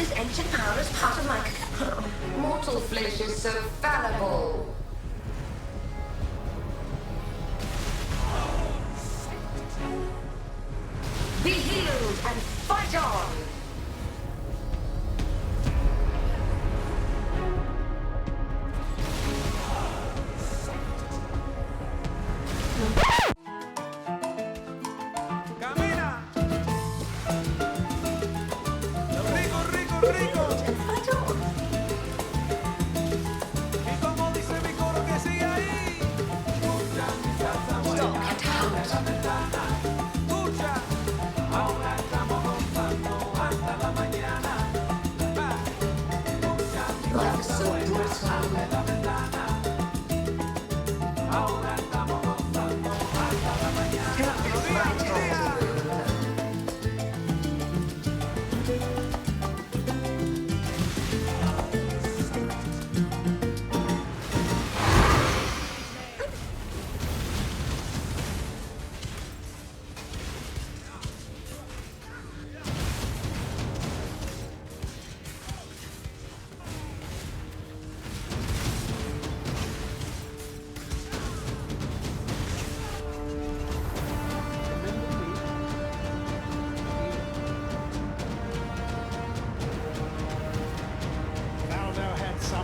this ancient power as part of my... Mortal flesh is so fallible. Be healed and fight on!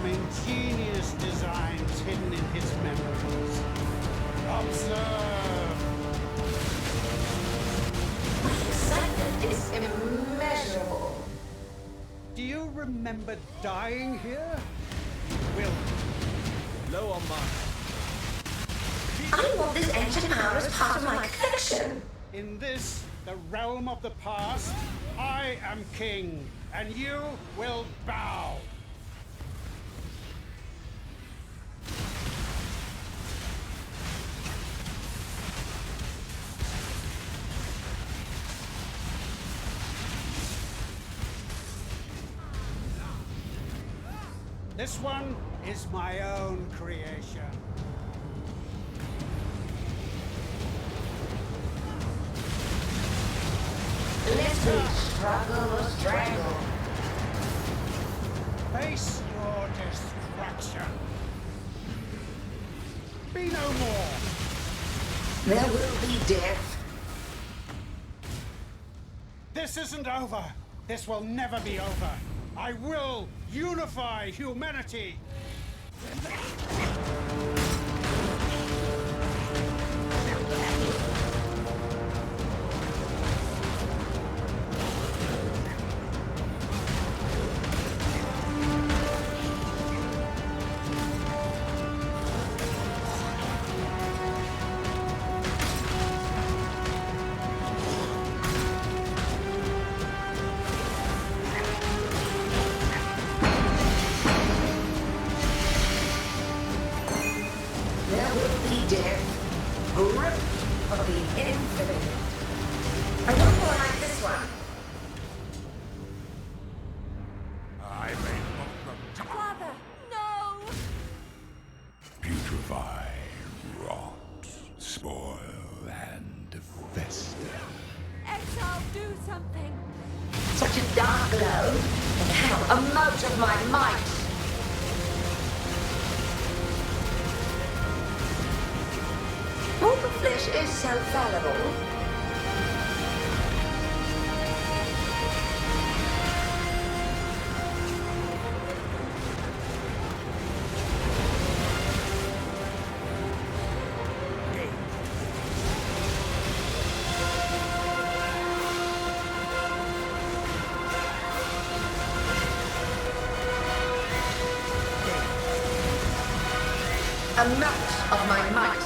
Ingenious designs hidden in his memories. Observe! My excitement is immeasurable. Do you remember dying here? Will. Low on mine. I want this ancient power as part of my collection. In this, the realm of the past, I am king, and you will bow. This one is my own creation. Let me struggle or strangle. Face your destruction. Be no more. There will be death. This isn't over. This will never be over. I will unify humanity. Amount of my might.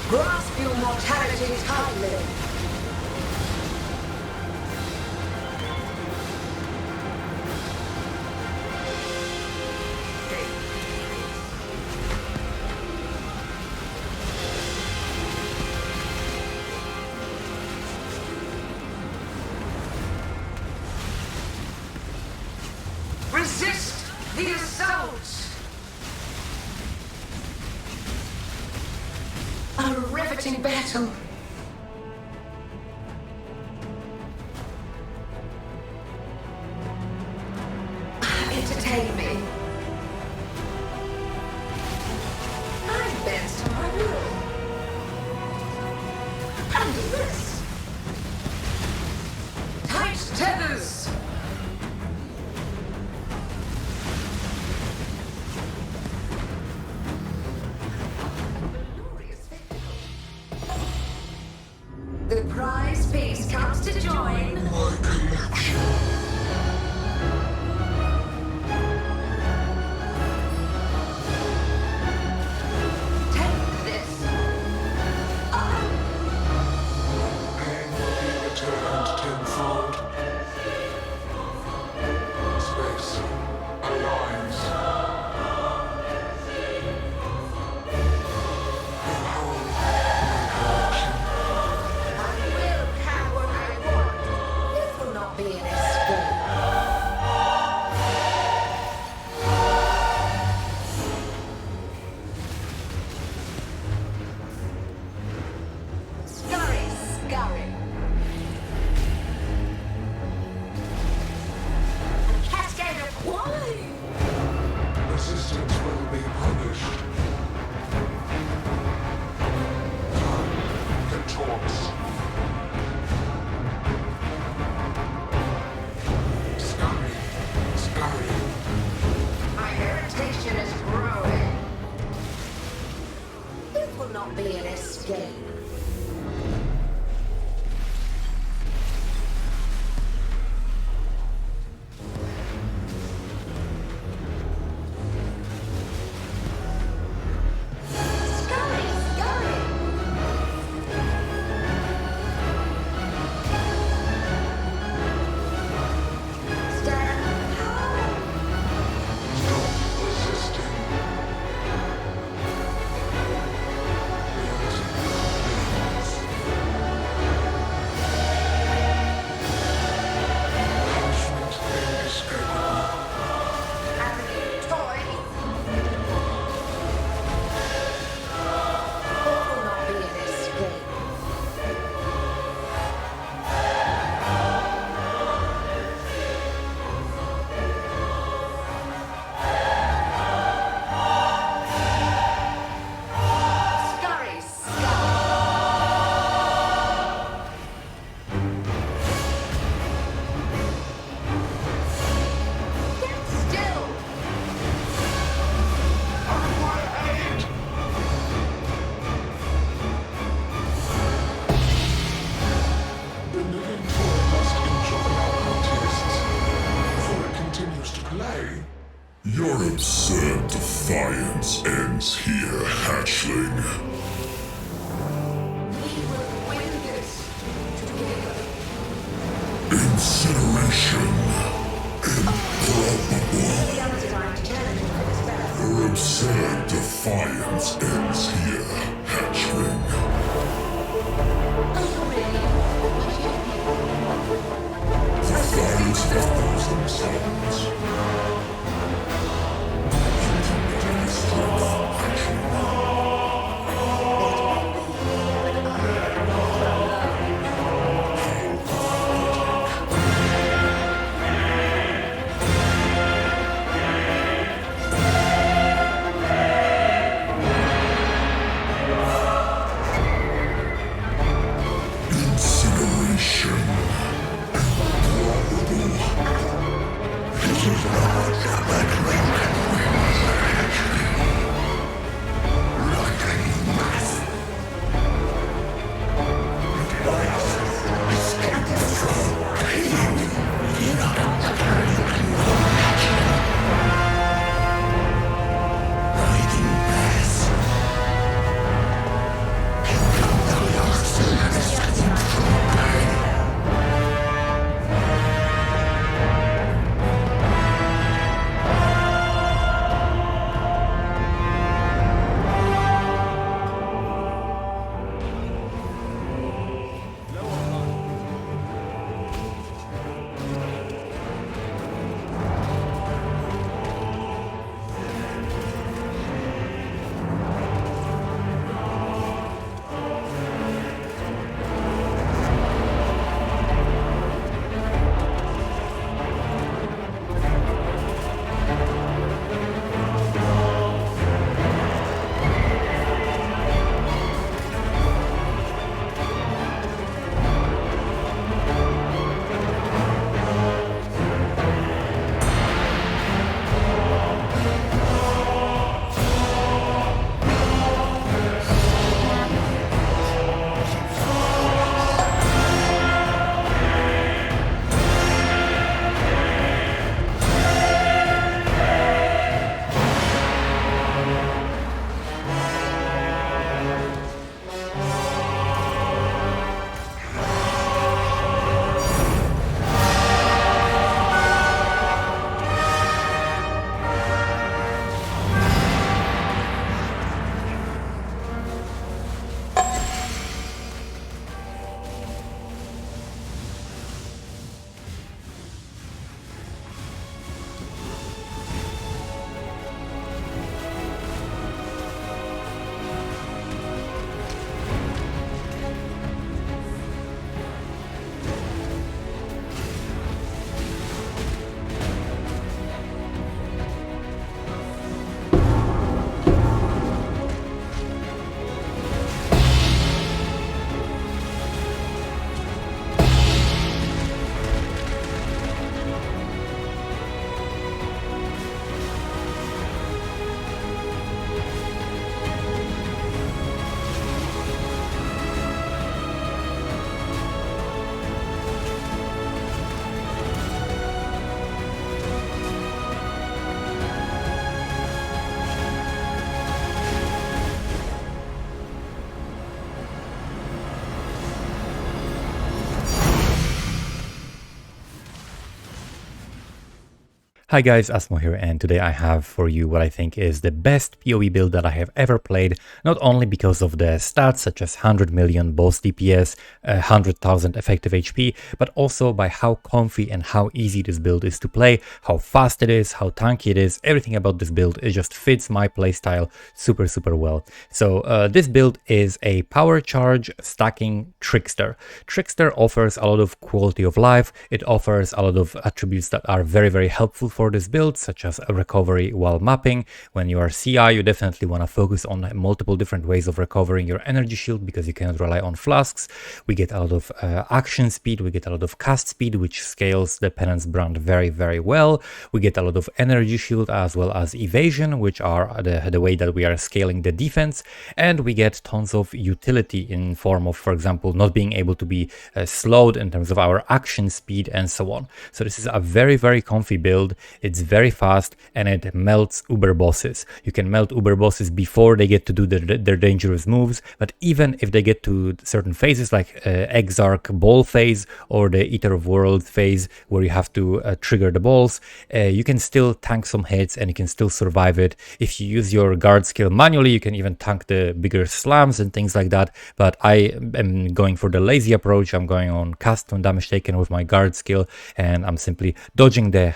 Grasp your mortality tightly. The assault! A riveting battle. Entertain me. I bend to my will. And this. Tight tethers. The prize piece comes to join My collection. Take this. Pain will be returned tenfold. Space aligns. Behold my collection. I will have what I want. This will not be an escape. Scurry, scurry. A cascade of wine. Resistance will be punished. Time contorts. Scurry, scurry. My irritation is growing. This will not be an escape. Scurry, scurry. Stand high. Stop resisting. Punishment inescapable. And the toy. This will not be an escape. Scurry, scurry. Stand still. On my aid! The living toy must enjoy our protests before it continues to play. Your absurd defiance ends here, hatchling. We will win this together. Incineration. Improbable. The others trying to challenge me for this battle. Your absurd defiance ends here, hatchling. Are you ready? The fires of a thousand suns. Incineration. Hi guys, Asmo here, and today I have for you what I think is the best PoE build that I have ever played, not only because of the stats such as 100 million boss DPS, 100,000 effective HP, but also by how comfy and how easy this build is to play, how fast it is, how tanky it is. Everything about this build, it just fits my playstyle super well. So this build is a power charge stacking trickster. Trickster offers a lot of quality of life, it offers a lot of attributes that are very helpful for this build, such as a recovery while mapping. When you are CI, you definitely want to focus on multiple different ways of recovering your energy shield because you cannot rely on flasks. We get a lot of action speed, we get a lot of cast speed, which scales the Penance Brand very well. We get a lot of energy shield as well as evasion, which are the way that we are scaling the defense, and we get tons of utility in form of, for example, not being able to be slowed in terms of our action speed and so on. So this is a very comfy build. It's very fast and it melts uber bosses. You can melt uber bosses before they get to do their dangerous moves, but even if they get to certain phases like Exarch ball phase or the Eater of Worlds phase where you have to trigger the balls, you can still tank some hits and you can still survive it. If you use your guard skill manually, you can even tank the bigger slams and things like that, but I am going for the lazy approach. I'm going on custom damage taken with my guard skill, and I'm simply dodging the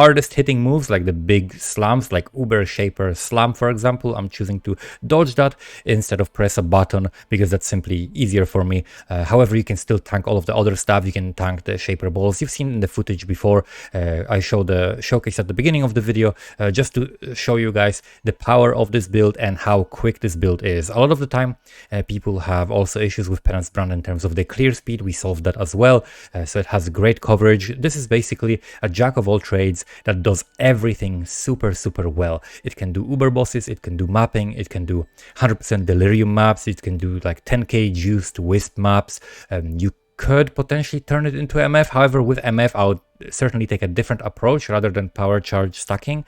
hardest hitting moves like the big slams like Uber Shaper Slam, for example. I'm choosing to dodge that instead of press a button because that's simply easier for me. However, you can still tank all of the other stuff. You can tank the Shaper balls. You've seen in the footage before. I showed the showcase at the beginning of the video just to show you guys the power of this build and how quick this build is. A lot of the time people have also issues with Penance Brand in terms of the clear speed. We solved that as well. So it has great coverage. This is basically a jack of all trades that does everything super well. It can do uber bosses, it can do mapping, it can do 100% delirium maps, it can do like 10k juiced wisp maps. You could potentially turn it into MF. However, with MF I would certainly take a different approach rather than power charge stacking.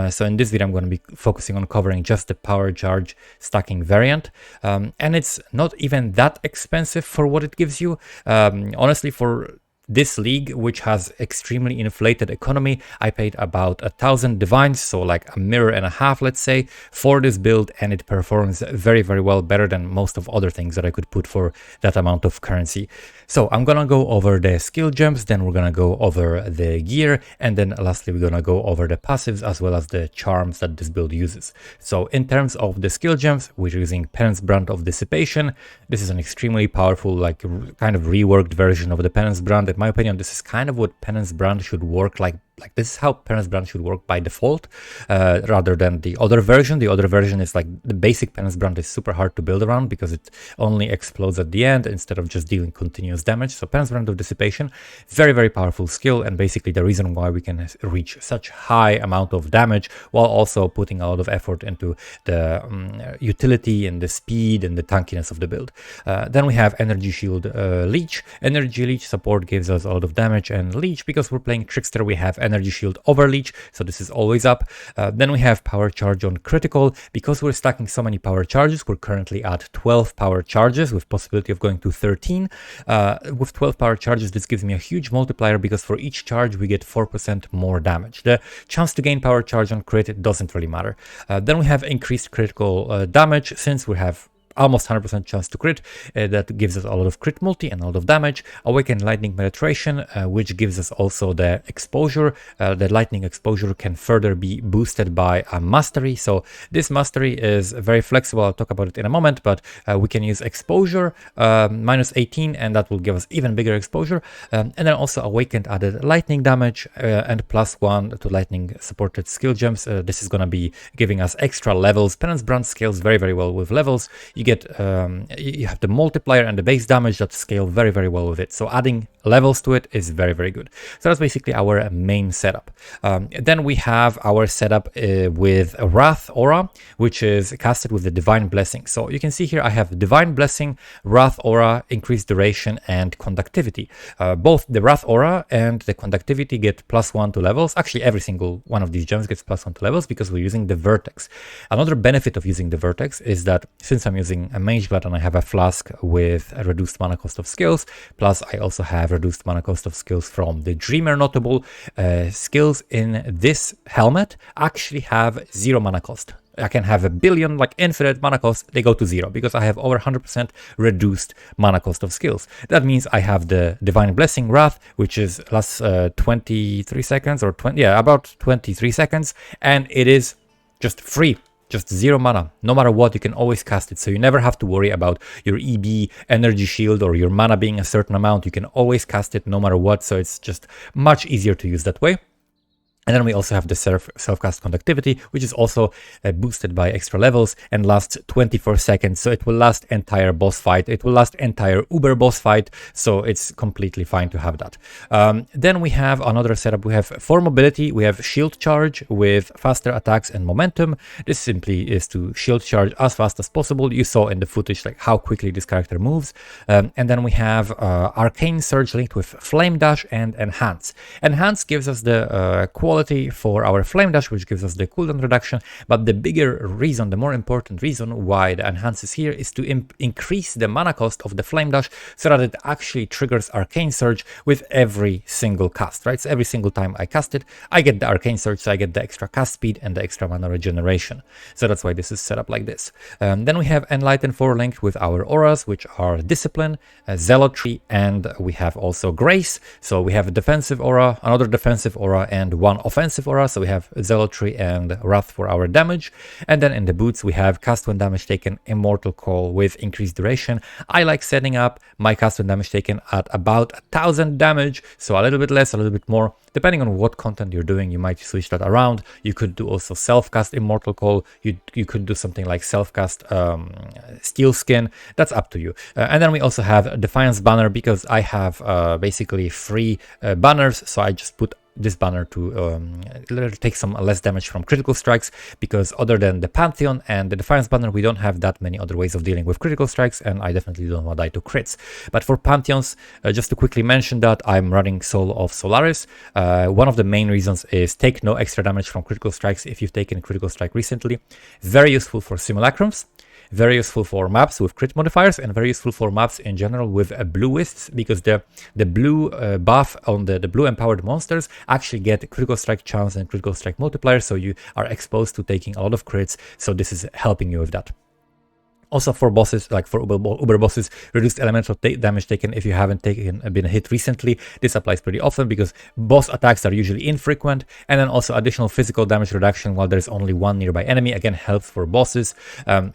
So in this video I'm going to be focusing on covering just the power charge stacking variant, and it's not even that expensive for what it gives you. Honestly, for this league, which has extremely inflated economy, I paid about 1,000 divines, so like a mirror and a half, let's say, for this build, and it performs very well, better than most of other things that I could put for that amount of currency. So I'm gonna go over the skill gems, then we're gonna go over the gear, and then lastly we're gonna go over the passives as well as the charms that this build uses. So in terms of the skill gems, we're using Penance Brand of Dissipation. This is an extremely powerful, like kind of reworked version of the Penance Brand. In my opinion, this is kind of what Penance Brand should work like this is how Penance Brand should work by default, rather than the other version. The other version is like the basic Penance Brand is super hard to build around because it only explodes at the end instead of just dealing continuous damage. So Penance Brand of Dissipation, very powerful skill, and basically the reason why we can reach such high amount of damage while also putting a lot of effort into the utility and the speed and the tankiness of the build. Then we have Energy Shield Leech. Energy Leech support gives us a lot of damage, and Leech, because we're playing Trickster, we have Energy Shield over Leech, so this is always up. Then we have Power Charge on critical. Because we're stacking so many power charges, we're currently at 12 power charges with possibility of going to 13. With 12 power charges, this gives me a huge multiplier because for each charge we get 4% more damage. The chance to gain power charge on crit, it doesn't really matter. Then we have increased critical damage. Since we have almost 100% chance to crit, that gives us a lot of crit multi and a lot of damage. Awaken Lightning Penetration, which gives us also the exposure. The lightning exposure can further be boosted by a mastery, so this mastery is very flexible. I'll talk about it in a moment, but we can use exposure minus 18 and that will give us even bigger exposure, and then also Awakened added lightning damage and +1 to lightning supported skill gems. This is going to be giving us extra levels. Penance Brand scales very well with levels. You get you have the multiplier and the base damage that scale very well with it, so adding levels to it is very good. So that's basically our main setup. Then we have our setup with Wrath Aura, which is casted with the Divine Blessing. So you can see here I have Divine Blessing, Wrath Aura, increased duration, and conductivity. Both the Wrath Aura and the conductivity get +1 to levels. Actually, every single one of these gems gets +1 to levels because we're using the Vertex. Another benefit of using the Vertex is that since I'm using using a Mage Blood, and I have a Flask with a reduced mana cost of skills. Plus, I also have reduced mana cost of skills from the Dreamer notable. Skills in this helmet actually have 0 mana cost. I can have a billion, like infinite mana cost, they go to 0 because I have over 100% reduced mana cost of skills. That means I have the Divine Blessing Wrath, which is lasts 23 seconds or 20, yeah, about 23 seconds, and it is just free. Just 0 mana. No matter what, you can always cast it. So you never have to worry about your EB, energy shield, or your mana being a certain amount. You can always cast it no matter what. So it's just much easier to use that way. And then we also have the self-cast conductivity, which is also boosted by extra levels and lasts 24 seconds. So it will last entire boss fight. It will last entire Uber boss fight. So it's completely fine to have that. Then we have another setup. We have for mobility, we have shield charge with faster attacks and momentum. This simply is to shield charge as fast as possible. You saw in the footage like how quickly this character moves. And then we have Arcane Surge linked with Flame Dash and Enhance. Enhance gives us the quality for our Flame Dash, which gives us the cooldown reduction, but the bigger reason, the more important reason why the Enhance is here is to increase the mana cost of the Flame Dash so that it actually triggers Arcane Surge with every single cast, right? So every single time I cast it, I get the Arcane Surge, so I get the extra cast speed and the extra mana regeneration. So that's why this is set up like this. Then we have Enlighten 4 linked with our auras, which are Discipline, Zealotry, and we have also Grace. So we have a defensive aura, another defensive aura, and one offensive aura. So we have Zealotry and Wrath for our damage. And then in the boots, we have cast when damage taken, Immortal Call with increased duration. I like setting up my cast when damage taken at about 1000 damage. So a little bit less, a little bit more. Depending on what content you're doing, you might switch that around. You could do also self-cast Immortal Call. You could do something like self-cast Steel Skin. That's up to you. And then we also have Defiance Banner because I have basically free banners. So I just put this banner to take some less damage from critical strikes, because other than the Pantheon and the Defiance banner, we don't have that many other ways of dealing with critical strikes, and I definitely don't want to die to crits. But for Pantheons, just to quickly mention that I'm running Soul of Solaris. One of the main reasons is take no extra damage from critical strikes if you've taken critical strike recently. Very useful for simulacrums. Very useful for maps with crit modifiers, and very useful for maps in general with blue wisps, because the blue buff on the blue empowered monsters actually get critical strike chance and critical strike multiplier, so you are exposed to taking a lot of crits, so this is helping you with that. Also for bosses, like for Uber bosses, reduced elemental damage taken if you haven't been hit recently. This applies pretty often because boss attacks are usually infrequent. And then also additional physical damage reduction while there's only one nearby enemy. Again, helps for bosses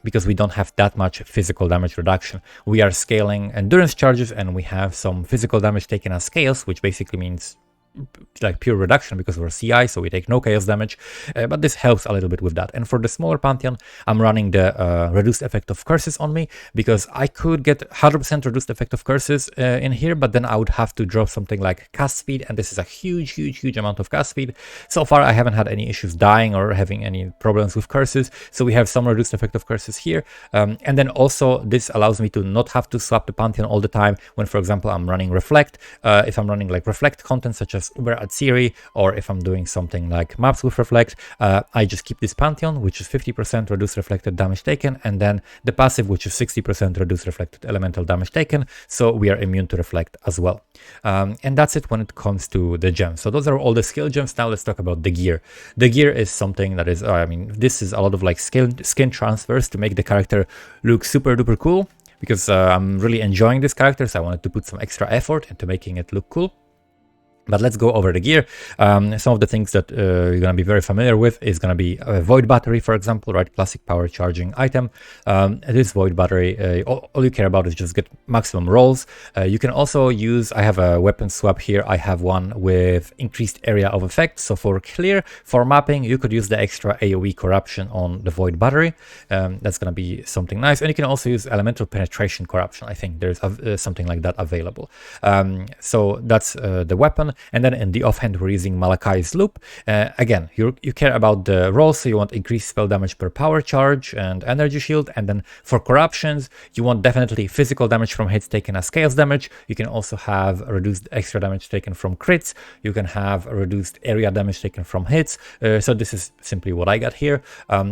because we don't have that much physical damage reduction. We are scaling endurance charges, and we have some physical damage taken as scales, which basically means like pure reduction because we're CI, so we take no chaos damage, but this helps a little bit with that. And for the smaller Pantheon, I'm running the reduced effect of curses on me, because I could get 100% reduced effect of curses in here, but then I would have to drop something like cast speed, and this is a huge amount of cast speed. So far I haven't had any issues dying or having any problems with curses, so we have some reduced effect of curses here. And then also this allows me to not have to swap the Pantheon all the time when, for example, I'm running Reflect. If I'm running like Reflect content such as Uber Atziri, or if I'm doing something like maps with Reflect, I just keep this Pantheon, which is 50% reduced reflected damage taken, and then the passive, which is 60% reduced reflected elemental damage taken, so we are immune to Reflect as well. And that's it when it comes to the gems. So those are all the skill gems. Now let's talk about the gear. The gear is something that is, I mean, this is a lot of like skin transfers to make the character look super duper cool, because I'm really enjoying this character, so I wanted to put some extra effort into making it look cool. But let's go over the gear. Some of the things that you're going to be very familiar with is going to be a Void Battery, for example, right? Classic power charging item. This Void Battery, all you care about is just get maximum rolls. You can also use, I have a weapon swap here. I have one with increased area of effect. So for clear, for mapping, you could use the extra AoE corruption on the Void Battery. That's going to be something nice. And you can also use elemental penetration corruption. I think there's something like that available. So that's the weapon. and then in the offhand we're using Malakai's Loop. Again, you care about the roll, so you want increased spell damage per power charge and energy shield, and then for corruptions you want definitely physical damage from hits taken as chaos damage. You can also have reduced extra damage taken from crits, you can have reduced area damage taken from hits, so this is simply what I got here.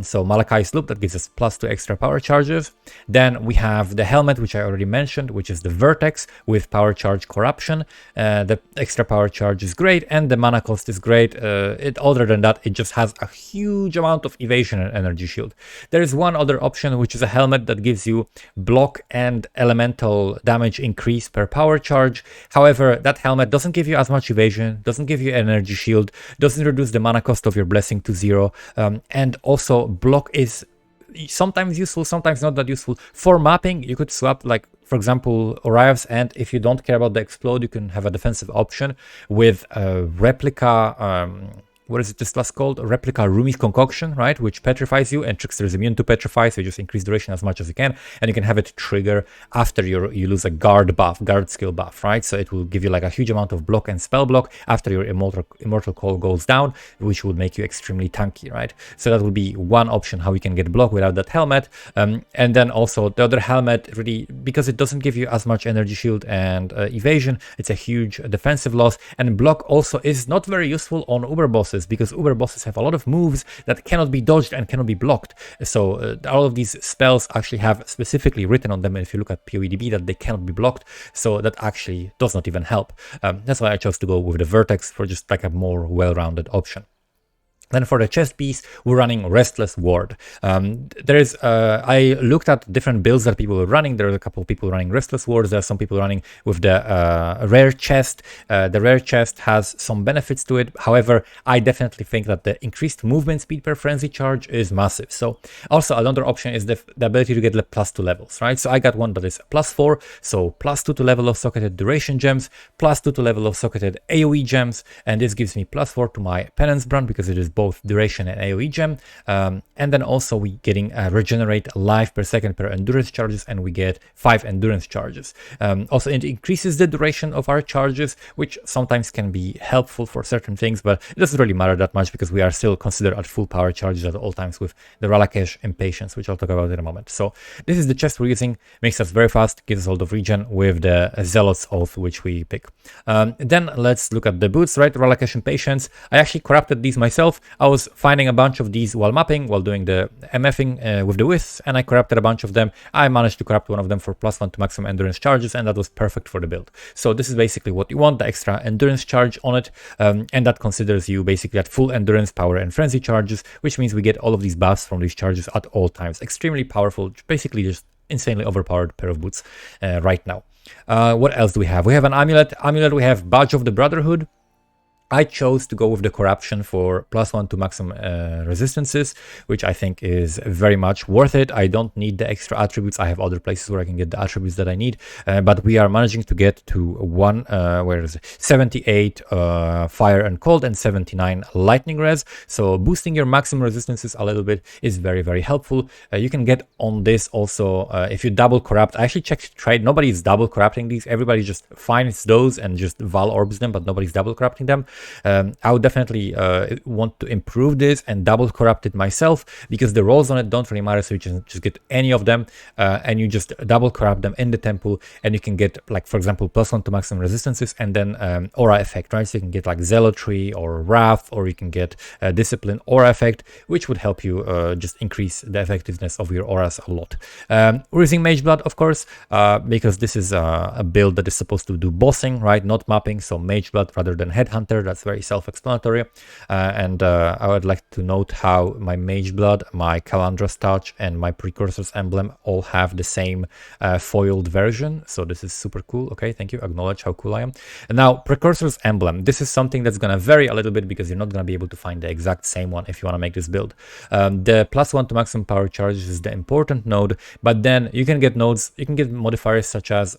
So Malakai's Loop, that gives us +2 extra power charges. Then we have the helmet, which I already mentioned, which is the Vertex with power charge corruption. The extra power charge is great and the mana cost is great. Other than that, it just has a huge amount of evasion and energy shield. There is one other option, which is a helmet that gives you block and elemental damage increase per power charge. However, that helmet doesn't give you as much evasion, doesn't give you energy shield, doesn't reduce the mana cost of your blessing to 0, and also block is sometimes useful, sometimes not that useful. For mapping, you could swap, like, for example, Oriav's, and if you don't care about the explode, you can have a defensive option with a replica, what is it this last called? Replica Rumi's Concoction, right? Which petrifies you, and Trickster is immune to petrify, so you just increase duration as much as you can, and you can have it trigger after you lose a guard buff, guard skill buff, right? So it will give you like a huge amount of block and spell block after your immortal call goes down, which will make you extremely tanky, right? So that would be one option how you can get block without that helmet. And then also the other helmet, really, because it doesn't give you as much energy shield and evasion, it's a huge defensive loss, and block also is not very useful on Uber bosses, because Uber bosses have a lot of moves that cannot be dodged and cannot be blocked. So all of these spells actually have specifically written on them, and if you look at PoEDB, that they cannot be blocked, so that actually does not even help. That's why I chose to go with the Vertex for just like a more well-rounded option. Then for the chest piece, we're running Restless Ward. I looked at different builds that people were running. There are a couple of people running Restless Wards. There are some people running with the rare chest. The rare chest has some benefits to it. However, I definitely think that the increased movement speed per frenzy charge is massive. So also another option is the ability to get the +2 levels, right? So I got one that is +4, so +2 to level of socketed duration gems, +2 to level of socketed AoE gems, and this gives me +4 to my Penance Brand because it is both duration and AoE gem, and then also we getting regenerate life per second per endurance charges, and we get 5 endurance charges. Also it increases the duration of our charges, which sometimes can be helpful for certain things, but it doesn't really matter that much because we are still considered at full power charges at all times with the Ralakesh Impatience, which I'll talk about in a moment. So this is the chest we're using, makes us very fast, gives us a lot of regen with the Zealot's Oath, which we pick. Then let's look at the boots, right? Ralakesh Impatience. I actually corrupted these myself. I was finding a bunch of these while mapping, while doing the MFing with the Wisps, and I corrupted a bunch of them. I managed to corrupt one of them for +1 to maximum endurance charges, and that was perfect for the build. So this is basically what you want, the extra endurance charge on it, and that considers you basically at full endurance, power, and frenzy charges, which means we get all of these buffs from these charges at all times. Extremely powerful, basically just insanely overpowered pair of boots right now. What else do we have? We have an amulet. We have Badge of the Brotherhood. I chose to go with the corruption for +1 to maximum resistances, which I think is very much worth it. I don't need the extra attributes. I have other places where I can get the attributes that I need, but we are managing to get to 78 fire and cold and 79 lightning res. So boosting your maximum resistances a little bit is very, very helpful. You can get on this also if you double corrupt. I actually tried. Nobody's double corrupting these. Everybody just finds those and just Val orbs them, but nobody's double corrupting them. I would definitely want to improve this and double corrupt it myself, because the rolls on it don't really matter, so you can just get any of them and you just double corrupt them in the temple, and you can get, like, for example, +1 to maximum resistances, and then aura effect, right? So you can get like Zealotry or Wrath, or you can get Discipline aura effect, which would help you just increase the effectiveness of your auras a lot. We're using Mage Blood, of course, because this is a build that is supposed to do bossing, right? Not mapping, so Mage Blood rather than Headhunter. That's very self-explanatory, and I would like to note how my Mage Blood, my Calandra's Touch, and my Precursor's Emblem all have the same foiled version, so this is super cool. Okay, thank you, acknowledge how cool I am. And now Precursor's Emblem, this is something that's gonna vary a little bit because you're not gonna be able to find the exact same one if you want to make this build. The +1 to maximum power charges is the important node, but then you can get nodes, you can get modifiers such as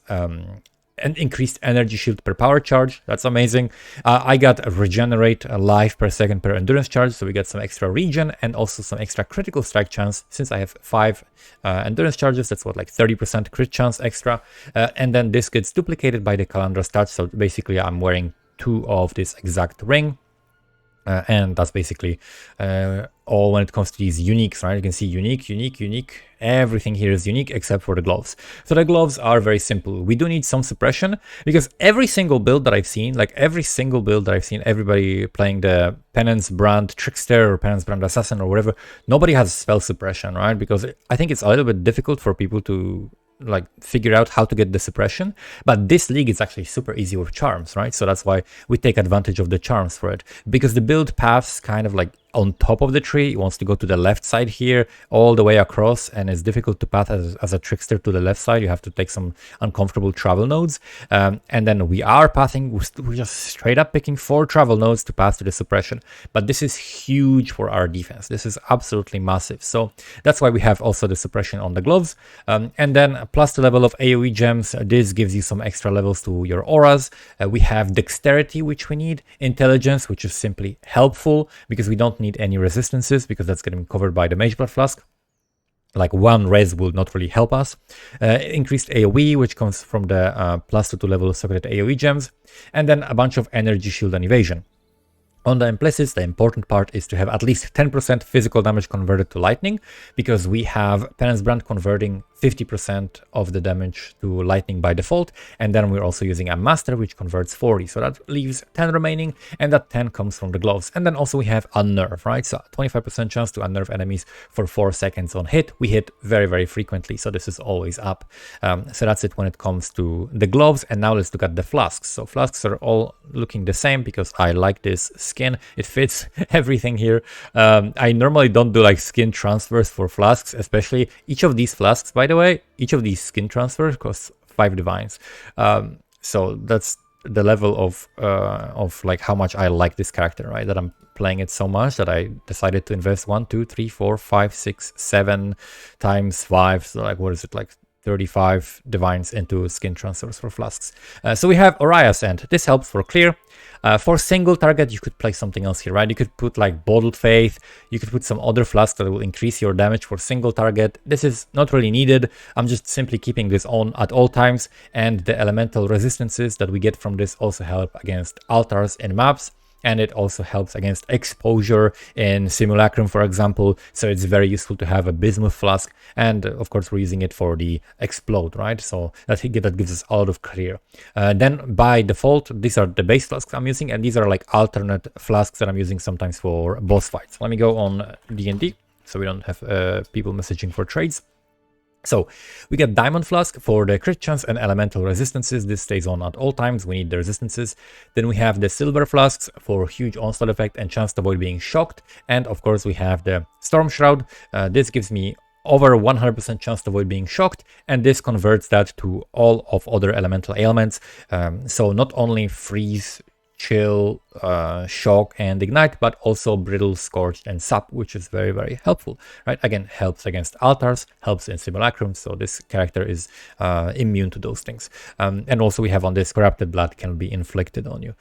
an increased energy shield per power charge. That's amazing. I got a regenerate life per second per endurance charge, so we get some extra regen and also some extra critical strike chance. Since I have 5 endurance charges, that's what, like 30% crit chance extra, and then this gets duplicated by the Calandra's Touch. So basically I'm wearing 2 of this exact ring. And that's basically all when it comes to these uniques, right? You can see unique, unique, unique. Everything here is unique except for the gloves. So the gloves are very simple. We do need some suppression because every single build that I've seen, like every single build that I've seen, everybody playing the Penance Brand Trickster or Penance Brand Assassin or whatever, nobody has spell suppression, right? Because I think it's a little bit difficult for people to like figure out how to get the suppression, but this league is actually super easy with charms, right? So that's why we take advantage of the charms for it, because the build paths kind of like on top of the tree. It wants to go to the left side here all the way across, and it's difficult to path as a trickster to the left side. You have to take some uncomfortable travel nodes, and then we are pathing, we're just straight up picking 4 travel nodes to pass to the suppression. But this is huge for our defense. This is absolutely massive, so that's why we have also the suppression on the gloves, and then plus the level of AoE gems. This gives you some extra levels to your auras. We have dexterity, which we need, intelligence, which is simply helpful because we don't need any resistances, because that's getting covered by the Mage Blood Flask. Like 1 res will not really help us. Increased AoE, which comes from the plus 2 level of socketed AoE gems, and then a bunch of energy, shield, and evasion. On the implicits, the important part is to have at least 10% physical damage converted to lightning, because we have Penance Brand converting 50% of the damage to lightning by default, and then we're also using a master which converts 40, so that leaves 10 remaining, and that 10 comes from the gloves. And then also we have unnerve, right? So 25% chance to unnerve enemies for 4 seconds on hit. We hit very, very frequently, so this is always up. So that's it when it comes to the gloves. And now let's look at the flasks. So flasks are all looking the same because I like this skin. It fits everything here. I normally don't do like skin transfers for flasks, especially each of these flasks, by the way, each of these skin transfers costs 5 divines. So that's the level of like how much I like this character, right? That I'm playing it so much that I decided to invest 1, 2, 3, 4, 5, 6, 7 times 5. So like, what is it, like 35 divines into skin transfers for flasks. So we have Oria's End. This helps for clear. For single target, you could play something else here, right? You could put like Bottled Faith. You could put some other flask that will increase your damage for single target. This is not really needed. I'm just simply keeping this on at all times. And the elemental resistances that we get from this also help against altars in maps. And it also helps against exposure in Simulacrum, for example. So it's very useful to have a Bismuth Flask. And of course, we're using it for the Explode, right? So that gives us a lot of clear. Then by default, these are the base flasks I'm using. And these are like alternate flasks that I'm using sometimes for boss fights. Let me go on D&D so we don't have people messaging for trades. So we get Diamond Flask for the crit chance and elemental resistances. This stays on at all times. We need the resistances. Then we have the Silver Flasks for huge onslaught effect and chance to avoid being shocked. And of course we have the Storm Shroud. This gives me over 100% chance to avoid being shocked, and this converts that to all of other elemental ailments. So not only freeze, chill, shock, and ignite, but also brittle, scorched, and sap, which is very, very helpful, right? Again, helps against altars, helps in Simulacrum, so this character is immune to those things. And also we have on this corrupted blood can be inflicted on you.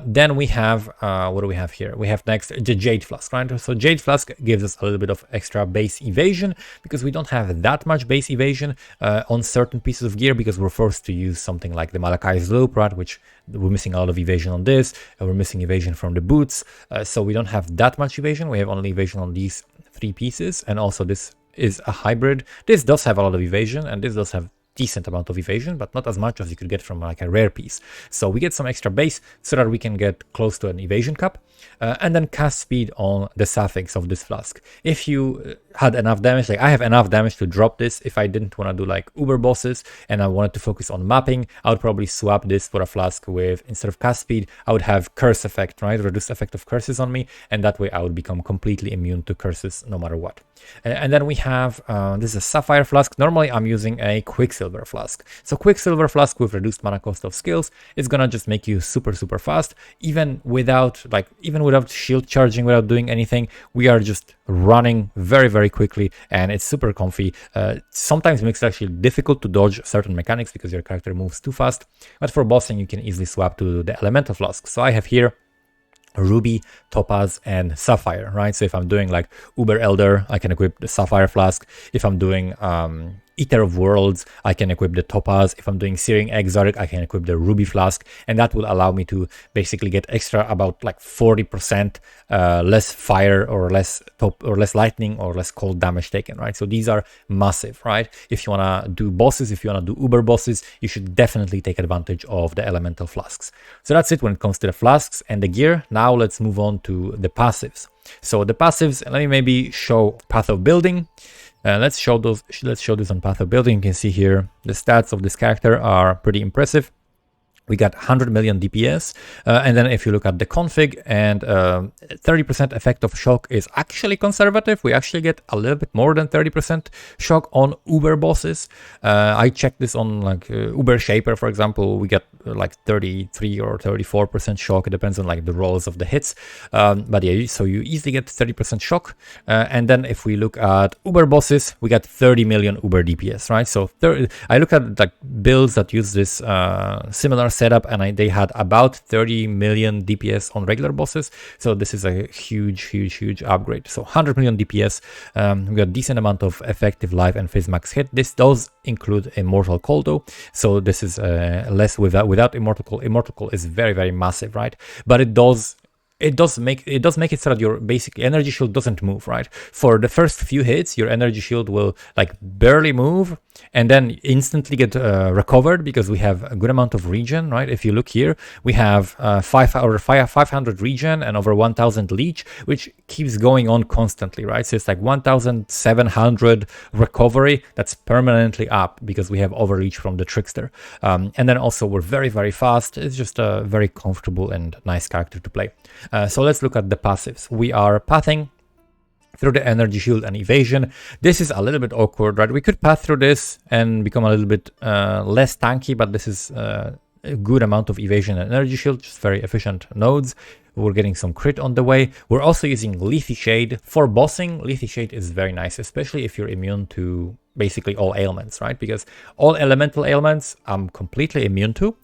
Then we have, what do we have here? We have next the Jade Flask, right? So Jade Flask gives us a little bit of extra base evasion, because we don't have that much base evasion on certain pieces of gear, because we're forced to use something like the Malakai's Loop, right? Which we're missing a lot of evasion on this, and we're missing evasion from the boots, so we don't have that much evasion. We have only evasion on these 3 pieces, and also this is a hybrid. This does have a lot of evasion, and this does have decent amount of evasion, but not as much as you could get from like a rare piece. So we get some extra base so that we can get close to an evasion cap, and then cast speed on the suffix of this flask. If you had enough damage, like I have enough damage to drop this. If I didn't want to do like uber bosses and I wanted to focus on mapping, I would probably swap this for a flask with, instead of cast speed, I would have curse effect, right? Reduced effect of curses on me, and that way I would become completely immune to curses no matter what. And then we have, this is a Sapphire Flask. Normally I'm using a Quicksilver Flask. So Quicksilver Flask with reduced mana cost of skills is gonna just make you super, super fast. Even without shield charging, without doing anything, we are just running very, very quickly, and it's super comfy. Sometimes it makes it actually difficult to dodge certain mechanics because your character moves too fast. But for bossing, you can easily swap to the Elemental Flask. So I have here Ruby, Topaz, and Sapphire, right? So if I'm doing like Uber Elder, I can equip the Sapphire Flask. If I'm doing Ether of Worlds, I can equip the Topaz. If I'm doing Searing Exarch, I can equip the Ruby Flask, and that will allow me to basically get extra about like 40% less fire or less lightning or less cold damage taken, right? So these are massive, right? If you want to do bosses, if you want to do uber bosses, you should definitely take advantage of the elemental flasks. So that's it when it comes to the flasks and the gear. Now let's move on to the passives. So the passives, let me maybe show Path of Building. Let's show this on Path of Building. You can see here the stats of this character are pretty impressive. We got 100 million DPS, and then if you look at the config, and 30% effect of shock is actually conservative. We actually get a little bit more than 30% shock on Uber bosses. I checked this on like Uber Shaper, for example. We get like 33 or 34% shock. It depends on like the rolls of the hits. But yeah, so you easily get 30% shock. And then if we look at Uber bosses, we got 30 million Uber DPS, right? So I look at like builds that use this similar setup, and they had about 30 million DPS on regular bosses. So this is a huge upgrade. So 100 million DPS. We got decent amount of effective life and phase max hit. This does include Immortal Cold though, so this is less without Immortal Cold. Immortal Cold is very massive, right? But it does make it so that your basic energy shield doesn't move, right? For the first few hits, your energy shield will like barely move and then instantly get recovered, because we have a good amount of regen, right? If you look here, we have 500 regen and over 1000 leech, which keeps going on constantly, right? So it's like 1700 recovery that's permanently up because we have overreach from the Trickster. And then also we're very fast. It's just a very comfortable and nice character to play. So let's look at the passives. We are pathing through the energy shield and evasion. This is a little bit awkward, right? We could path through this and become a little bit less tanky, but this is a good amount of evasion and energy shield, just very efficient nodes. We're getting some crit on the way. We're also using Lethy Shade. For bossing, Lethy Shade is very nice, especially if you're immune to basically all ailments, right? Because all elemental ailments I'm completely immune to.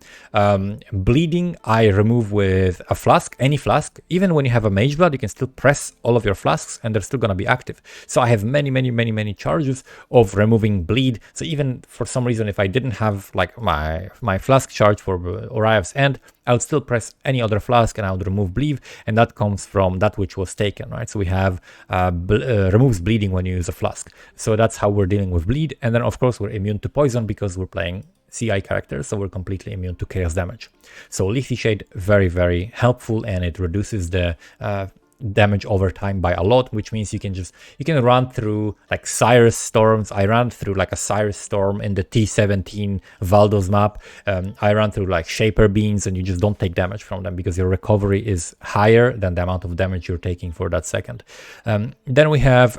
Bleeding I remove with a flask, any flask. Even when you have a mage blood, you can still press all of your flasks and they're still gonna be active. So I have many charges of removing bleed. So even for some reason, if I didn't have like my flask charge for Orion's End, I would still press any other flask and I would remove bleed, and that comes from that which was taken, right? So we have removes bleeding when you use a flask. So that's how we're dealing with bleed. And then of course we're immune to poison because we're playing CI characters, so we're completely immune to chaos damage. So Lethy Shade, very helpful, and it reduces the damage over time by a lot, which means you can run through like Cyrus storms. I ran through like a Cyrus storm in the T17 Valdo's map. I ran through like Shaper beans, and you just don't take damage from them because your recovery is higher than the amount of damage you're taking for that second. Then we have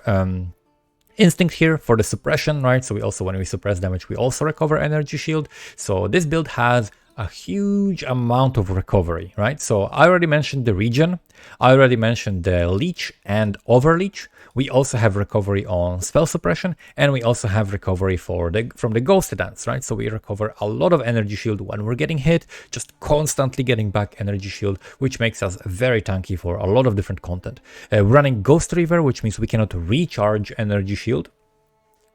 Instinct here for the suppression, right? So we also, when we suppress damage, we also recover energy shield. So this build has a huge amount of recovery, right? So I already mentioned the regen, I already mentioned the leech and overleech. We also have recovery on spell suppression, and we also have recovery from the ghosted dance, right? So we recover a lot of energy shield when we're getting hit, just constantly getting back energy shield, which makes us very tanky for a lot of different content. Running Ghost River, which means we cannot recharge energy shield.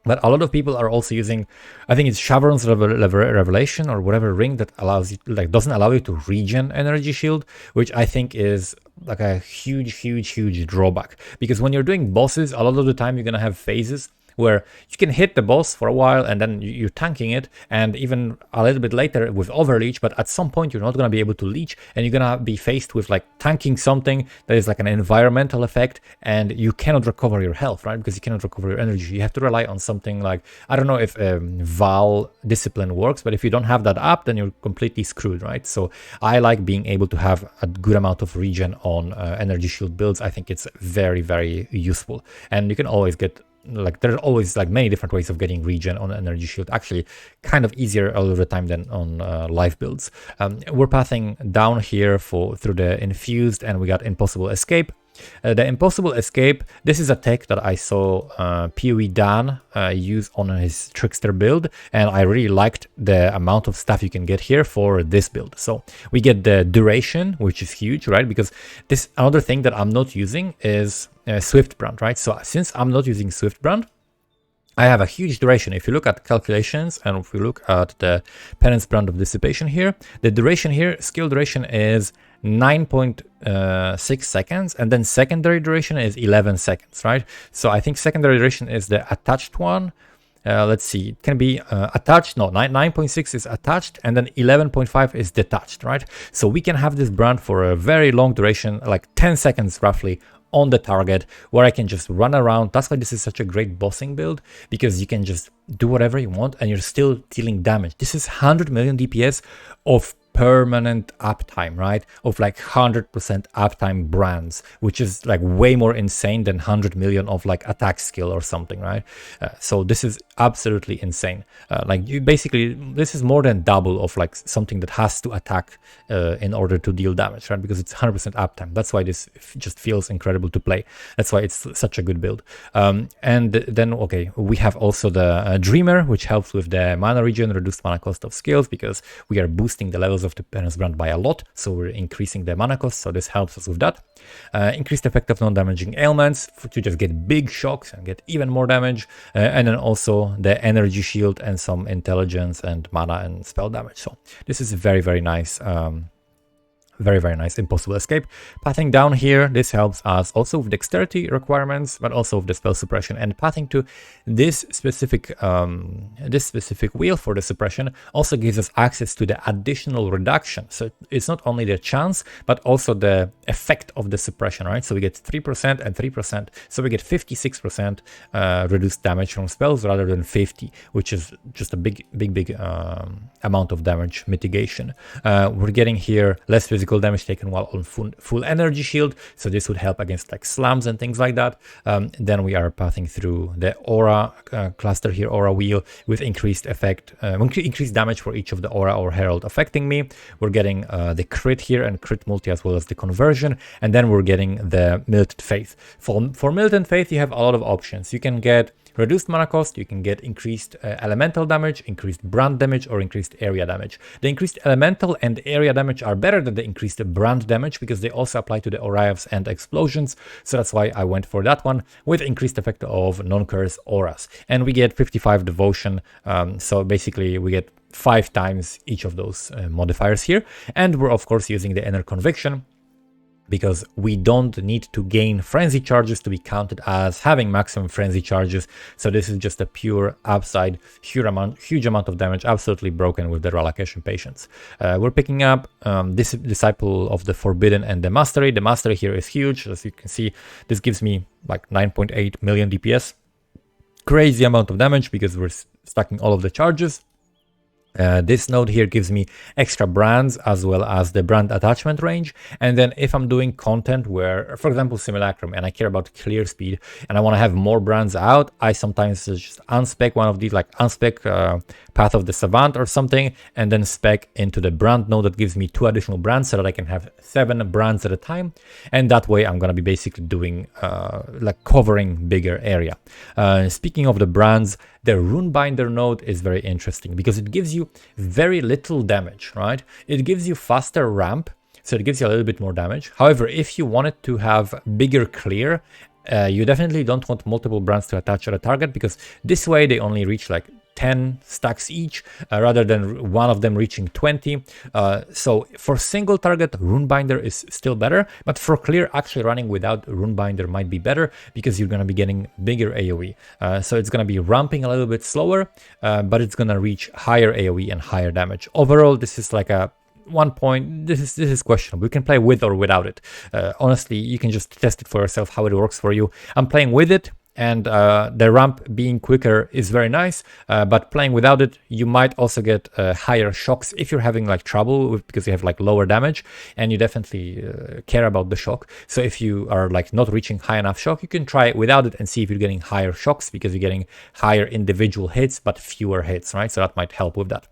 But a lot of people are also using, I think it's Shavron's Revelation or whatever ring that allows you, like, doesn't allow you to regen energy shield, which I think is like a huge drawback. Because when you're doing bosses, a lot of the time you're gonna have phases where you can hit the boss for a while and then you're tanking it, and even a little bit later with overleech, but at some point you're not going to be able to leech, and you're going to be faced with like tanking something that is like an environmental effect, and you cannot recover your health, right? Because you cannot recover your energy. You have to rely on something like, I don't know if Val Discipline works, but if you don't have that up, then you're completely screwed, right? So I like being able to have a good amount of regen on energy shield builds. I think it's very useful, and you can always get, like, there's always like many different ways of getting regen on energy shield, actually kind of easier all of the time than on life builds. We're pathing down here through the infused, and we got Impossible Escape. The Impossible Escape, this is a tech that I saw PoE Dan use on his Trickster build, and I really liked the amount of stuff you can get here for this build. So we get the duration, which is huge, right? Because this, another thing that I'm not using is Swift Brand, right? So since I'm not using Swift Brand, I have a huge duration. If you look at calculations and if we look at the Penance Brand of Dissipation here, the duration here, skill duration is 9.6 seconds, and then secondary duration is 11 seconds, right? So I think secondary duration is the attached one. Let's see, it can be attached, no, 9.6 is attached, and then 11.5 is detached, right? So we can have this brand for a very long duration, like 10 seconds roughly, on the target, where I can just run around. That's why this is such a great bossing build, because you can just do whatever you want and you're still dealing damage. This is 100 million DPS of permanent uptime, right? Of like 100% uptime brands, which is like way more insane than 100 million of like attack skill or something, right? So this is absolutely insane. Like you basically, this is more than double of like something that has to attack in order to deal damage, right? Because it's 100% uptime. That's why this just feels incredible to play. That's why it's such a good build. And then, okay, we have also the Dreamer, which helps with the mana regen, reduced mana cost of skills, because we are boosting the levels of the Penance Brand by a lot, so we're increasing the mana cost, so this helps us with that. Increased effect of non-damaging ailments to just get big shocks and get even more damage, and then also the energy shield and some intelligence and mana and spell damage. So this is very, very nice. Very nice impossible escape. Pathing down here, this helps us also with dexterity requirements, but also with the spell suppression. And pathing to this specific wheel for the suppression also gives us access to the additional reduction. So it's not only the chance, but also the effect of the suppression, right? So we get 3% and 3%. So we get 56% reduced damage from spells rather than 50, which is just a big amount of damage mitigation. We're getting here less physical damage taken while on full energy shield, so this would help against like slams and things like that. Then we are pathing through the aura cluster here, aura wheel, with increased effect, increased damage for each of the aura or herald affecting me. We're getting the crit here and crit multi, as well as the conversion, and then we're getting the Militant Faith. For Militant Faith, you have a lot of options. You can get reduced mana cost, you can get increased elemental damage, increased brand damage, or increased area damage. The increased elemental and area damage are better than the increased brand damage, because they also apply to the Orives and explosions, so that's why I went for that one, with increased effect of non-curse auras. And we get 55 devotion, so basically we get 5 times each of those modifiers here. And we're of course using the inner conviction, because we don't need to gain frenzy charges to be counted as having maximum frenzy charges. So this is just a pure upside, huge amount of damage, absolutely broken with the Relocation Patience. We're picking up this Disciple of the Forbidden and the Mastery. The Mastery here is huge. As you can see, this gives me like 9.8 million DPS. Crazy amount of damage, because we're stacking all of the charges. This node here gives me extra brands as well as the brand attachment range. And then if I'm doing content where, for example, Simulacrum, and I care about clear speed and I want to have more brands out, I sometimes just unspec one of these, like unspec Path of the Savant or something, and then spec into the brand node that gives me 2 additional brands, so that I can have 7 brands at a time. And that way I'm going to be basically doing like covering bigger area. Speaking of the brands, the Runebinder node is very interesting, because it gives you very little damage, right? It gives you faster ramp, so it gives you a little bit more damage. However, if you wanted to have bigger clear, you definitely don't want multiple brands to attach at a target, because this way they only reach like 10 stacks each, rather than one of them reaching 20. So for single target, Runebinder is still better, but for clear, actually running without Runebinder might be better, because you're going to be getting bigger AoE. So it's going to be ramping a little bit slower, but it's going to reach higher AoE and higher damage. Overall, this is like a 1 point. This is questionable. You can play with or without it. Honestly, you can just test it for yourself how it works for you. I'm playing with it, and the ramp being quicker is very nice, but playing without it, you might also get higher shocks if you're having like trouble because you have like lower damage, and you definitely care about the shock. So if you are like not reaching high enough shock, you can try it without it and see if you're getting higher shocks, because you're getting higher individual hits but fewer hits, right? So that might help with that.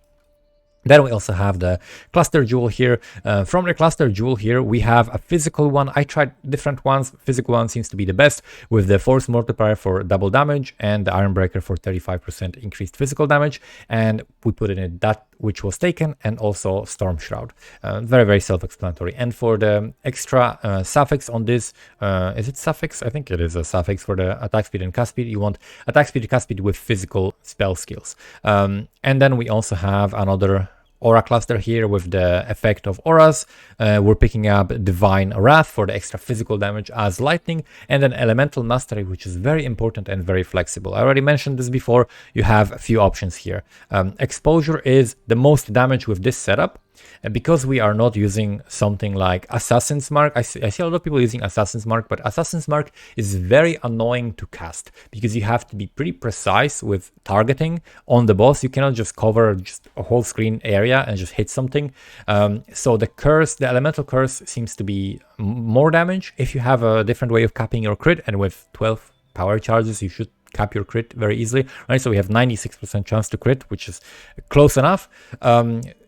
Then we also have the cluster jewel here. From the cluster jewel here, we have a physical one. I tried different ones. Physical one seems to be the best, with the force multiplier for double damage and the iron breaker for 35% increased physical damage. And we put in it that which was taken, and also storm shroud. Very, very self-explanatory. And for the extra suffix on this, is it suffix? I think it is a suffix for the attack speed and cast speed. You want attack speed and cast speed with physical spell skills. And then we also have another aura cluster here with the effect of auras. We're picking up Divine Wrath for the extra physical damage as lightning, and then Elemental Mastery, which is very important and very flexible. I already mentioned this before. You have a few options here. Exposure is the most damage with this setup. And because we are not using something like Assassin's Mark, I see a lot of people using Assassin's Mark, but Assassin's Mark is very annoying to cast because you have to be pretty precise with targeting on the boss. You cannot just cover just a whole screen area and just hit something. So the curse, the elemental curse, seems to be more damage if you have a different way of capping your crit, and with 12 power charges, you should cap your crit very easily, right? So we have 96% chance to crit, which is close enough.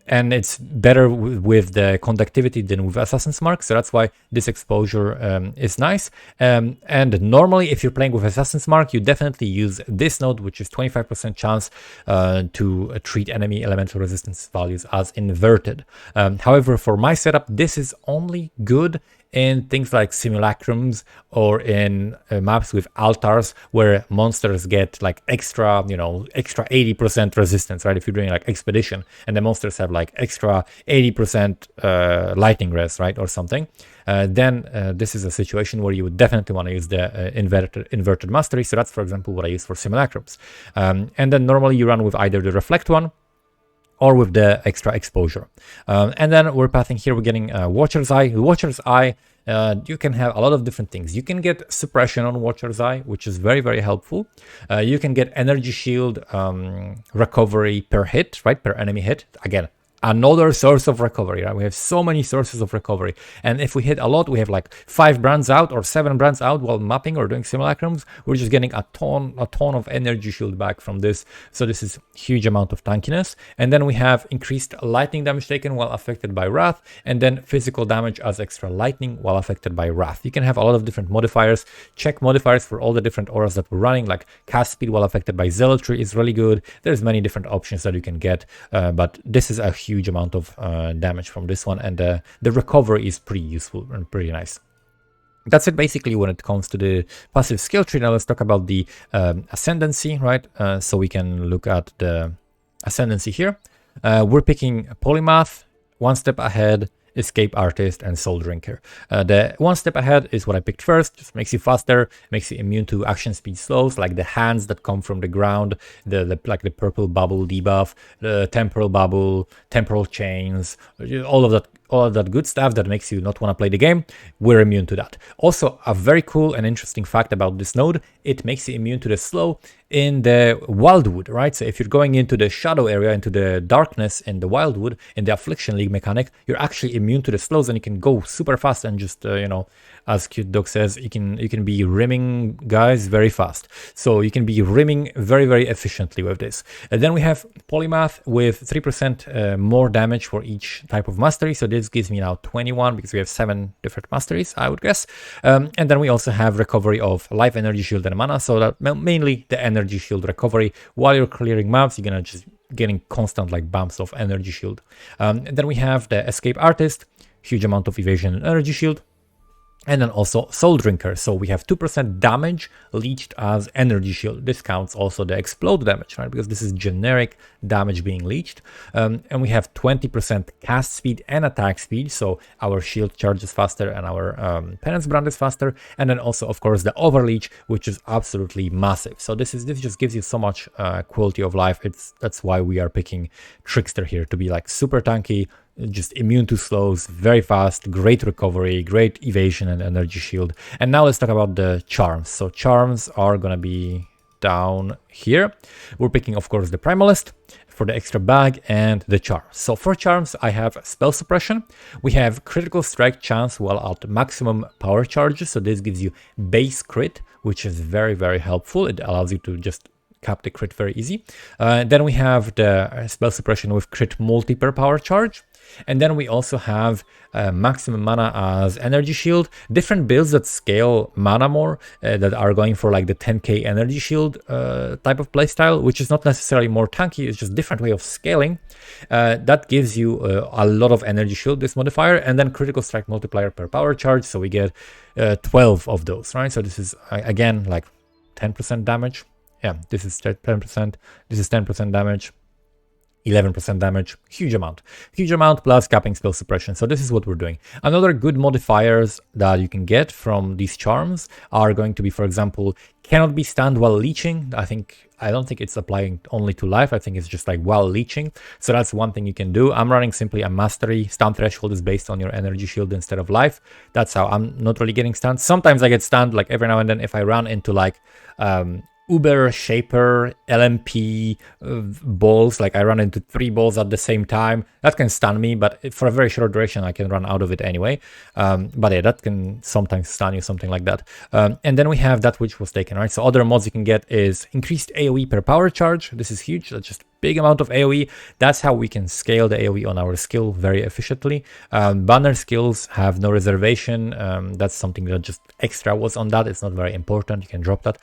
And it's better with the conductivity than with Assassin's Mark, so that's why this exposure is nice. And normally, if you're playing with Assassin's Mark, you definitely use this node, which is 25% chance to treat enemy elemental resistance values as inverted. However, for my setup, this is only good in things like simulacrums or in maps with altars where monsters get like extra 80% resistance, right? If you're doing like expedition and the monsters have like extra 80% lightning res, right, or something, then this is a situation where you would definitely want to use the inverted mastery. So that's, for example, what I use for simulacrums. And then normally you run with either the reflect one or with the extra exposure. And then we're pathing here, we're getting Watcher's Eye. Watcher's Eye, you can have a lot of different things. You can get suppression on Watcher's Eye, which is very, very helpful. You can get energy shield recovery per hit, right, per enemy hit. Again, another source of recovery, right? We have so many sources of recovery, and if we hit a lot, we have like 5 brands out or 7 brands out while mapping or doing simulacrums. We're just getting a ton of energy shield back from this, so this is huge amount of tankiness. And then we have increased lightning damage taken while affected by wrath, and then physical damage as extra lightning while affected by wrath. You can have a lot of different modifiers. Check modifiers for all the different auras that we're running, like cast speed while affected by zealotry is really good. There's many different options that you can get, but this is a huge amount of damage from this one, and the recovery is pretty useful and pretty nice. That's it basically when it comes to the passive skill tree. Now let's talk about the ascendancy, right? So we can look at the ascendancy here. We're picking Polymath, One Step Ahead, Escape Artist, and Soul Drinker. The One Step Ahead is what I picked first. Just makes you faster, makes you immune to action speed slows, like the hands that come from the ground, like the purple bubble debuff, the temporal bubble, temporal chains, all of that good stuff that makes you not want to play the game. We're immune to that. Also, a very cool and interesting fact about this node, it makes you immune to the slow in the Wildwood, right? So if you're going into the shadow area, into the darkness in the Wildwood, in the Affliction League mechanic, you're actually immune to the slows, and you can go super fast and just, as Cute Dog says, you can be rimming guys very fast. So you can be rimming very, very efficiently with this. And then we have Polymath with 3% more damage for each type of mastery. So this gives me now 21 because we have 7 different masteries, I would guess. And then we also have recovery of life, energy shield, and mana. So that mainly the energy shield recovery. While you're clearing maps, you're gonna just getting constant like bumps of energy shield. And then we have the Escape Artist, huge amount of evasion and energy shield. And then also Soul Drinker. So we have 2% damage leached as energy shield. This counts also the explode damage, right? Because this is generic damage being leached. And we have 20% cast speed and attack speed. So our shield charges faster and our Penance Brand is faster. And then also, of course, the Overleech, which is absolutely massive. So this just gives you so much quality of life. That's why we are picking Trickster here, to be like super tanky, just immune to slows, very fast, great recovery, great evasion and energy shield. And now let's talk about the charms. So charms are gonna be down here. We're picking, of course, the Primalist for the extra bag and the charms. So for charms, I have spell suppression. We have critical strike chance while at maximum power charges. So this gives you base crit, which is very, very helpful. It allows you to just cap the crit very easy. Then we have the spell suppression with crit multi per power charge. And then we also have maximum mana as energy shield. Different builds that scale mana more, that are going for like the 10k energy shield type of playstyle, which is not necessarily more tanky, it's just different way of scaling. That gives you a lot of energy shield, this modifier, and then critical strike multiplier per power charge. So we get 12 of those, right? So this is again like 10% damage. Yeah, this is 10%, this is 10% damage. 11% damage, huge amount plus capping spell suppression. So this is what we're doing. Another good modifiers that you can get from these charms are going to be, for example, cannot be stunned while leeching. I don't think it's applying only to life. I think it's just like while leeching. So that's one thing you can do. I'm running simply a mastery. Stun threshold is based on your energy shield instead of life. That's how I'm not really getting stunned. Sometimes I get stunned, like every now and then if I run into like Uber, Shaper, LMP balls, like I run into 3 balls at the same time, that can stun me, but for a very short duration I can run out of it anyway. But yeah, that can sometimes stun you, something like that. And then we have that which was taken, right? So other mods you can get is increased AoE per power charge. This is huge. That's just big amount of AoE. That's how we can scale the AoE on our skill very efficiently. Banner skills have no reservation. That's something that just extra was on that. It's not very important. You can drop that.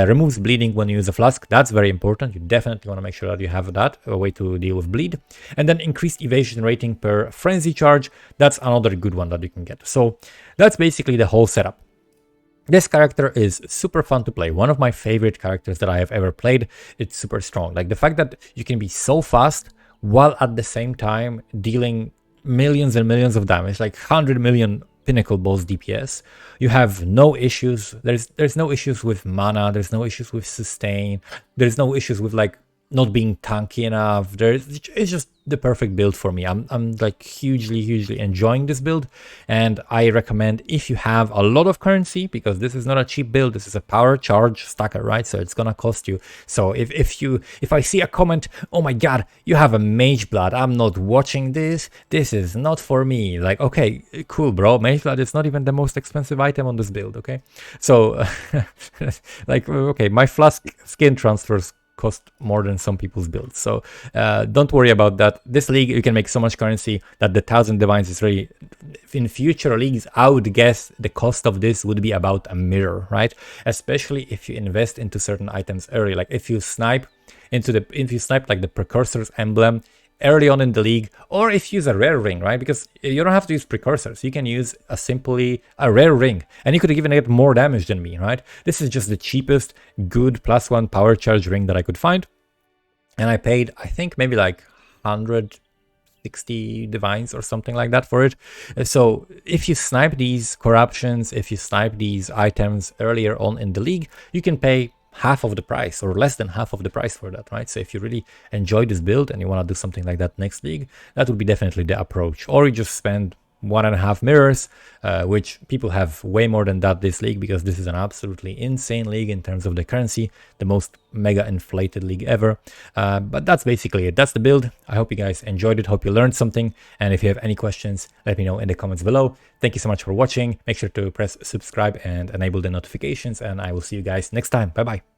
Removes bleeding when you use a flask. That's very important. You definitely want to make sure that you have that, a way to deal with bleed. And then increased evasion rating per frenzy charge. That's another good one that you can get. So that's basically the whole setup. This character is super fun to play. One of my favorite characters that I have ever played. It's super strong. Like the fact that you can be so fast while at the same time dealing millions and millions of damage, like 100 million pinnacle boss DPS. You have no issues. There's no issues with mana. There's no issues with sustain. There's no issues with like not being tanky enough. It's just the perfect build for me. I'm like hugely enjoying this build, and I recommend if you have a lot of currency, because this is not a cheap build, this is a power charge stacker, right? So it's gonna cost you. So if I see a comment, oh my god, you have a mage blood, I'm not watching this is not for me. Like, okay, cool bro, mage blood is not even the most expensive item on this build, okay? So like, okay, my flask skin transfers cost more than some people's builds, so don't worry about that. This league you can make so much currency that the 1000 divines is really, in future leagues I would guess the cost of this would be about a mirror, right? Especially if you invest into certain items early, like if you snipe like the precursor's emblem early on in the league, or if you use a rare ring, right? Because you don't have to use precursors, you can use simply a rare ring, and you could even get more damage than me, right? This is just the cheapest good +1 power charge ring that I could find, and I paid, I think, maybe like 160 divines or something like that for it. So if you snipe these corruptions, if you snipe these items earlier on in the league, you can pay half of the price or less than half of the price for that, right? So if you really enjoy this build and you want to do something like that next league, that would be definitely the approach. Or you just spend 1.5 mirrors, which people have way more than that this league, because this is an absolutely insane league in terms of the currency, the most mega inflated league ever. But that's basically it. That's the build. I hope you guys enjoyed it, hope you learned something, and if you have any questions, let me know in the comments below. Thank you so much for watching. Make sure to press subscribe and enable the notifications, and I will see you guys next time. Bye bye.